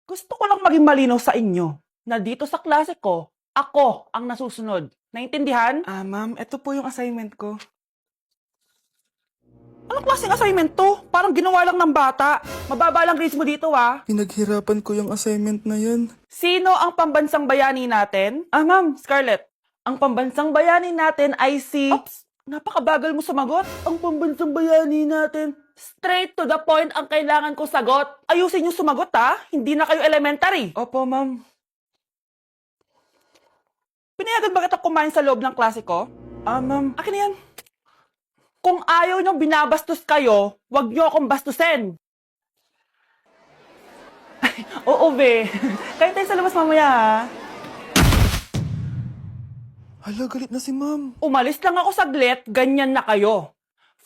Gusto ko lang maging malinaw sa inyo na dito sa klase ko, ako ang nasusunod. Naintindihan? Ma'am, ito po yung assignment ko. Anong klaseng assignment to? Parang ginawa lang ng bata. Mababa lang grades mo dito, ah. Pinaghirapan ko yung assignment na yan. Sino ang pambansang bayani natin? Ma'am, Scarlett. Ang pambansang bayani natin ay si... Oops! Napakabagal mo sumagot. Ang pambansang bayani natin. Straight to the point ang kailangan ko sagot. Ayusin yung sumagot, ha? Hindi na kayo elementary. Opo, ma'am. Pinayagan ba kita kumain sa loob ng klase ko? Ma'am. Akin na yan. Kung ayaw niyong binabastos kayo, wag niyo akong bastusin. Ay, oo, be. Kain tayo sa labas mamaya, ha? Hala, galit na si ma'am. Umalis lang ako saglit, ganyan na kayo.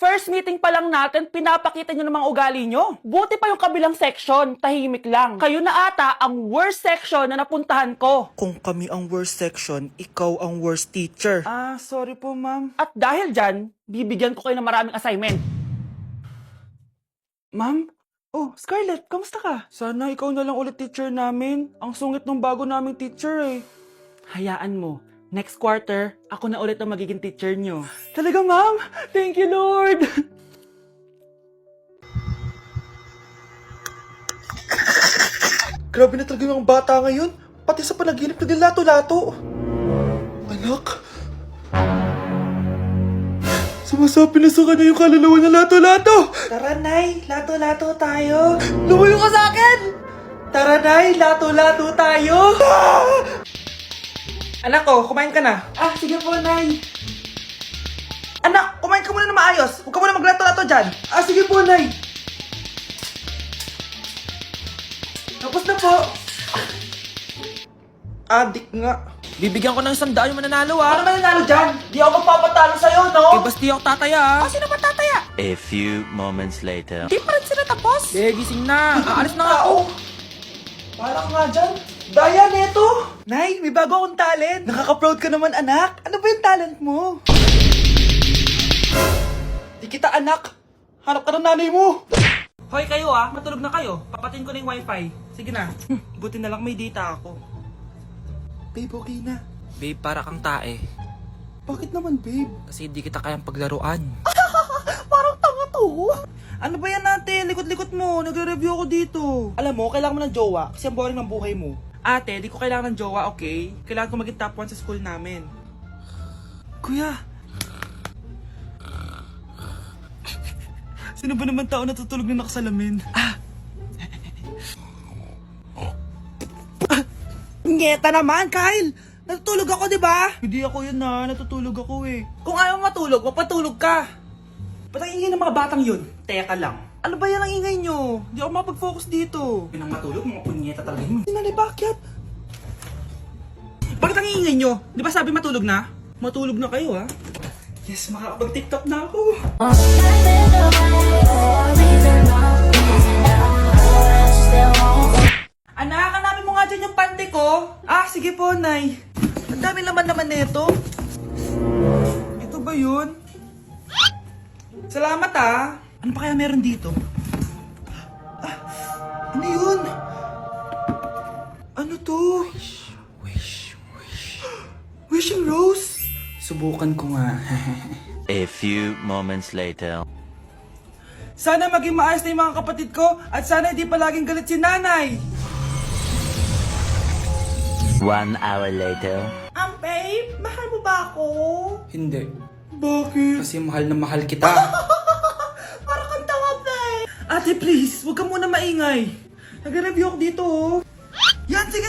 First meeting pa lang natin, pinapakita nyo ng mga ugali nyo. Buti pa yung kabilang section, tahimik lang. Kayo na ata ang worst section na napuntahan ko. Kung kami ang worst section, ikaw ang worst teacher. Sorry po, ma'am. At dahil dyan, bibigyan ko kayo ng maraming assignment. Ma'am? Oh, Scarlett, kamusta ka? Sana ikaw na lang ulit teacher namin. Ang sungit ng bago naming teacher eh. Hayaan mo. Next quarter, ako na ulit ang magiging teacher nyo. Talaga, ma'am? Thank you, Lord! Grabe na talaga yung bata ngayon. Pati sa panaginip naglato-lato. Anak? Sumasabi na sa kanya yung kaluluwa na lato-lato! Tara, Nay! Lato-lato tayo! Lumayo ka sa akin! Tara, Nay! Lato-lato tayo! Anak ko, kumain ka na. Sige po, Nay. Anak, kumain ka muna na maayos. Huwag ka muna maglato-lato dyan. Sige po, Nay. Tapos na po. Adik nga. Bibigyan ko ng 100 yung mananalo, Ano mananalo dyan? Di ako magpapatalo sa'yo, no? basta di ako tataya, Sino ba tataya? A few moments later. Di pa rin sila tapos? gising na. Aalis na nga ako. Parang nga dyan. Daya neto! Nay, may bago akong talent. Nakaka-proud ka naman, anak. Ano ba yung talent mo? Di kita, anak. Hanap ka ng nanay mo. Hoy kayo matulog na kayo. Papatin ko na yung wifi. Sige na. Buti na lang may data ako. Babe, okay na. Babe, para kang tae. Bakit naman, babe? Kasi di kita kayang paglaruan. Parang tanga to. Ano ba yan natin? Likot-likot mo. Nagre-review ako dito. Alam mo, kailangan mo ng jowa kasi ang boring ng buhay mo. Ate, di ko kailangan ng jowa, okay? Kailangan ko maging top 1 sa school namin. Kuya. Sino ba naman tao natutulog na nakasalamin? Ngeta naman, Kyle! Natutulog ako, di ba? Hindi ako yun natutulog ako eh. Kung ayaw matulog, magpatulog ka. Ba't ang ingay ng mga batang yun? Teka lang. Ano ba yan ang ingay nyo? Hindi ako mapag-focus dito. Pinang matulog, mga punyeta talaga yun. Sinali, bakit? Bakit ang ingay nyo? Di ba sabi matulog na? Matulog na kayo, Yes, makakapag-tiktok na ako. Anak, hanapin mo nga dyan yung pante ko. Sige po, Nay. Ang dami naman nito. Ito ba yun? Salamat, Ano pa kaya meron dito? Ano yun? Ano to? Wishing Rose? Subukan ko nga. A few moments later. Sana maging maayos na yung mga kapatid ko at sana hindi palaging galit si nanay. 1 hour later. Babe, mahal mo ba ako? Hindi. Bakit? Kasi mahal na mahal kita. Para kang tawa, babe. Ate, please, huwag ka muna maingay. Nag-review ako dito, Yan, sige.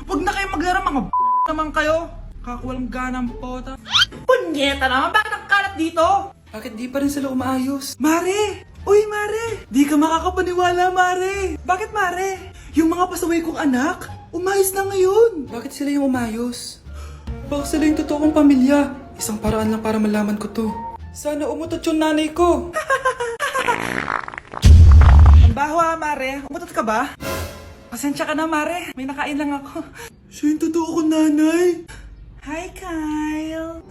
Huwag na kayo maglaro, mga naman kayo. Kakawalang ganang pota. Punyeta naman, bakit ang kalat dito? Bakit di pa rin sila umaayos? Mare! Uy, Mare! Di ka makakapaniwala, Mare! Bakit, Mare? Yung mga pasaway kong anak, umayos na ngayon. Bakit sila yung umayos? Baka sila yung totoo kong pamilya. Isang paraan lang para malaman ko to. Sana umutot yung nanay ko. Ang baho, Mare. Umutot ka ba? Pasensya ka na, Mare. May nakain lang ako. Siya yung totoo kong nanay. Hi, Kyle.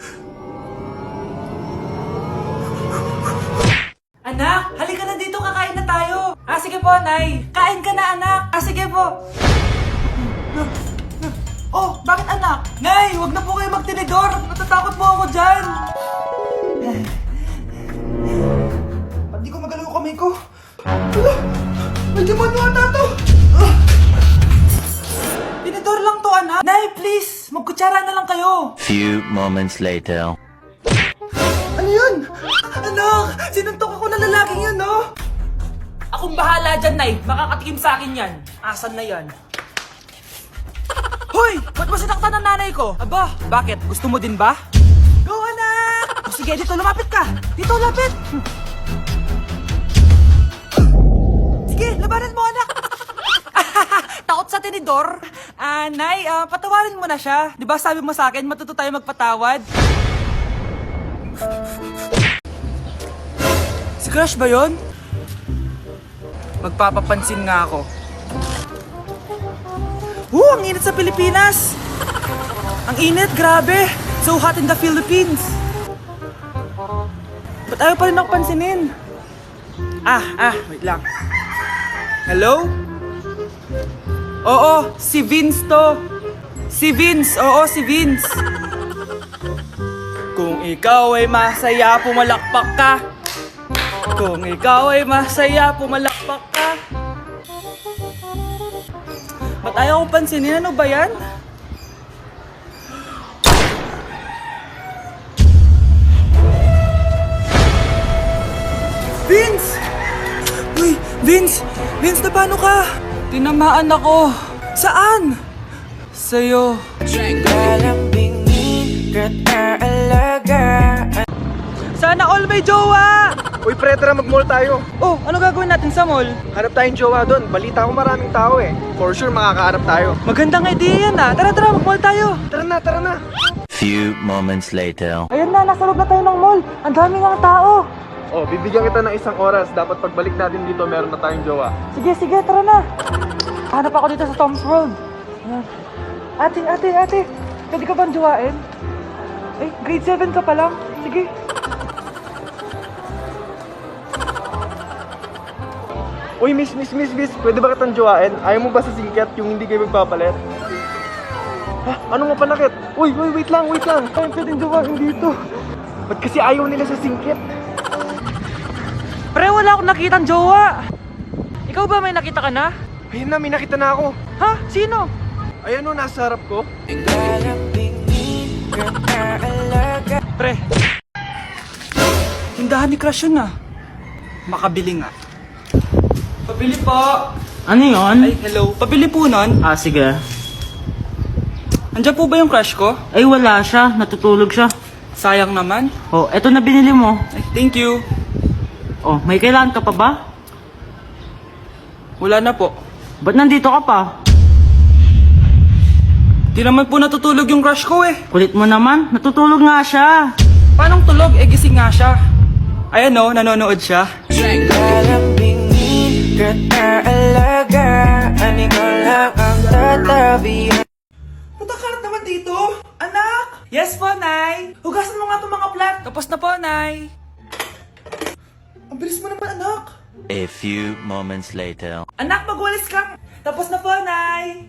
Anak, halika na dito, kakain na tayo. sige po, Nay. Kain ka na, anak. Sige po. Oh, bakit anak? Nay, wag na po kayo magtinidor. Natatakot po ako dyan. Hindi ko magalaw ang kamay ko. Hala, may demonyo ata to. Tinidor lang to, anak. Nay, please. Magkutsara na lang kayo. Few moments later. Ano yun? Anak, sinuntok ako na lalaking yun, no? Akong bahala dyan, Nay. Makakatikim sa akin yan. Asan na yan? Hoy! Ba't mo sinaktan ng nanay ko? Aba, bakit? Gusto mo din ba? Go, anak! O sige, dito lumapit ka. Dito, lapit. Sige, labanan mo, anak. Takot sa tinidor? Nay, patawarin mo na siya. Di ba sabi mo sa akin, matuto tayo magpatawad? Si Crush ba yun? Magpapapansin nga ako. Ang init sa Pilipinas! Ang init, grabe! So hot in the Philippines! Ba't ayaw pa rin ako pansinin? Wait lang. Hello? Oo, si Vince to. Si Vince, oo, si Vince. Kung ikaw ay masaya, pumalakpak ka. Kung ikaw ay masaya, pumalakpak ka. Ba't ayaw ko pansinin? Ano ba yan? Vince! Uy, Vince! Vince, na paano ka? Tinamaan ako. Saan? Sa'yo. Sana all may jowa! Uy, pre, tara mag-mall tayo. Oh, ano gagawin natin sa mall? Hanap tayong jowa doon. Balita ko maraming tao eh. For sure, makakahanap tayo. Magandang idea yan ah. Tara, mag-mall tayo. Tara na. Few moments later. Ayun na, nasa loob na tayo ng mall. Ang daming ang tao. Oh, bibigyan kita ng 1 oras. Dapat pagbalik natin dito, meron na tayong jowa. Sige, tara na. Hanap ako dito sa Tom's World. Ayan. Ate. Pwede ka bang jowain? Ay, grade 7 ka pa lang. Sige. Uy, miss. Pwede ba kitang jowain? Ayaw mo ba sa singkat yung hindi kayo magpapalit? Ha? Ano nga panakit? Uy, wait lang. Ayaw pwedeng jowain dito. Ba't kasi ayaw nila sa singkit? Pre, wala akong nakitang jowa. Ikaw ba may nakita ka na? Ayun na, may nakita na ako. Ha? Sino? Ayan o, nasa harap ko. Pre. Tindahan ni Crush yun ah. Makabili nga. Pabili po. Ano yun? Ay, hello. Pabili po nun. Sige. Andiyan po ba yung crush ko? Ay, wala siya. Natutulog siya. Sayang naman. Oh, eto na binili mo. Ay, thank you. Oh, may kailangan ka pa ba? Wala na po. Ba't nandito ka pa? Di naman po natutulog yung crush ko eh. Kulit mo naman. Natutulog nga siya. Paanong tulog? Eh, gising nga siya. Ayan o, nanonood siya. Punta ka naman dito. Anak! Yes po, Nay. Hugasan mo nga itong mga plat. Tapos na po, Nay. Ang bilis mo naman, anak. A few moments later. Anak, magwalis ka. Tapos na po, Nay.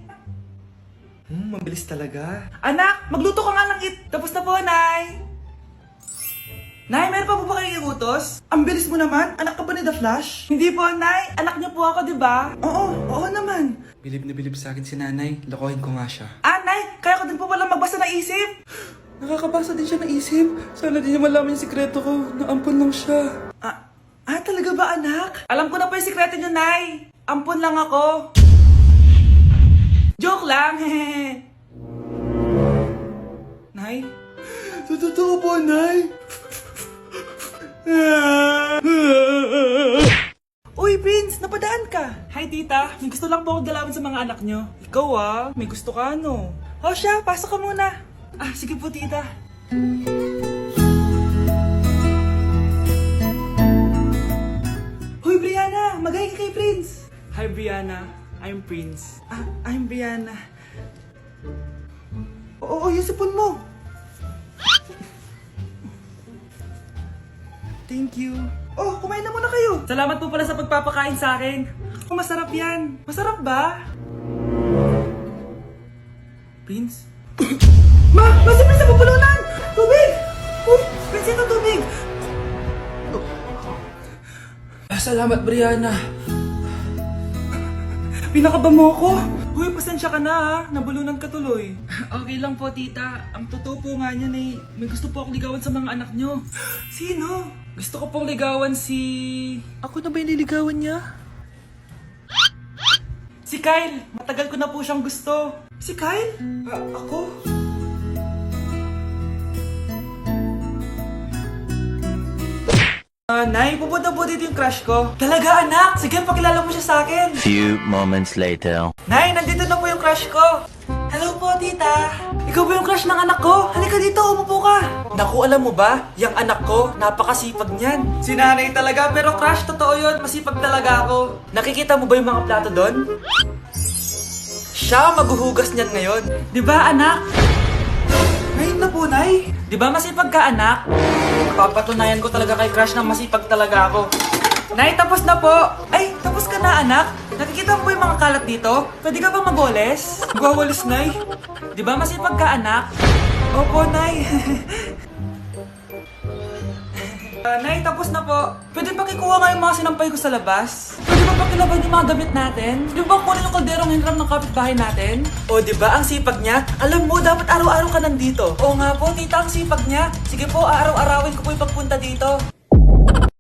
Mabilis talaga. Anak, magluto ka nga ng Tapos na po, Nay. Nay, meron pa po ba kayong iutos? Ang bilis mo naman. Anak ka ba ni The Flash? Hindi po, Nay. Anak niyo po ako, di ba? Oo naman. Bilib na bilib sa akin si nanay. Lokohin ko nga siya. Nay, kaya ko din po pala magbasa ng isip. Nakakabasa din siya ng isip. Sana din niya malaman yung sikreto ko. Naampon lang siya. Talaga ba, anak? Alam ko na po yung sikreto niyo, Nay. Ampun lang ako. Joke lang, hehe. Nay? Totoo po, Nay. Uy, Vince, napadaan ka. Hi, tita. May gusto lang po akong dalawin sa mga anak nyo. Ikaw may gusto ka, no? O siya, pasok ka muna. Sige po, tita. Hoy, Brianna, magay ka kay Prince. Hi, Brianna. I'm Prince. I'm Brianna. Oo, yung sipon mo. Thank you. Oh, kumain na muna kayo. Salamat po pala sa pagpapakain sa akin. Oh, masarap yan. Masarap ba? Prince? Ma! Si Prince nabubulunan! Tubig! Prince, ito tubig! Salamat, Brianna. Pinakaba mo ako! Uy, pasensya ka na ha. Nabulunan ka tuloy. Okay lang po, tita. Ang totoo po nga niyan eh, may gusto po akong ligawan sa mga anak nyo. Sino? Gusto ko pong ligawan si... Ako na ba yung niligawan niya? Si Kyle! Matagal ko na po siyang gusto. Si Kyle? Ako? Nay, pupunta po dito yung crush ko. Talaga, anak? Sige, pakilala mo siya sa akin. Few moments later. Nay, nandito na po yung crush ko. Hello po, tita. Ikaw ba yung crush ng anak ko? Halika dito, umupo ka. Naku, alam mo ba? Yung anak ko, napakasipag niyan. Si nanay talaga, pero crush, totoo yun. Masipag talaga ako. Nakikita mo ba yung mga plato doon? Siya maghuhugas niyan ngayon. Di ba, anak? Ngayon na po, nay. Di ba masipag ka, anak? Papatunayan ko talaga kay crush na masipag talaga ako. Nay, tapos na po. Ay, tapos ka na, anak. Nakikita mo ba yung mga kalat dito? Pwede ka bang magwalis? Magwawalis, nay. Di ba masipag ka, anak? Opo, nay. Nay, tapos na po. Pwede ba kikuha nga yung mga sinampay ko sa labas? Pwede ba pakilaban yung mga gamit natin? Di ba kunin yung kalderong hinram ng kapitbahay natin? O, di ba ang sipag niya? Alam mo, dapat araw-araw ka nandito. Oo nga po, tita, ang sipag niya. Sige po, araw-arawin ko po yung pagpunta dito.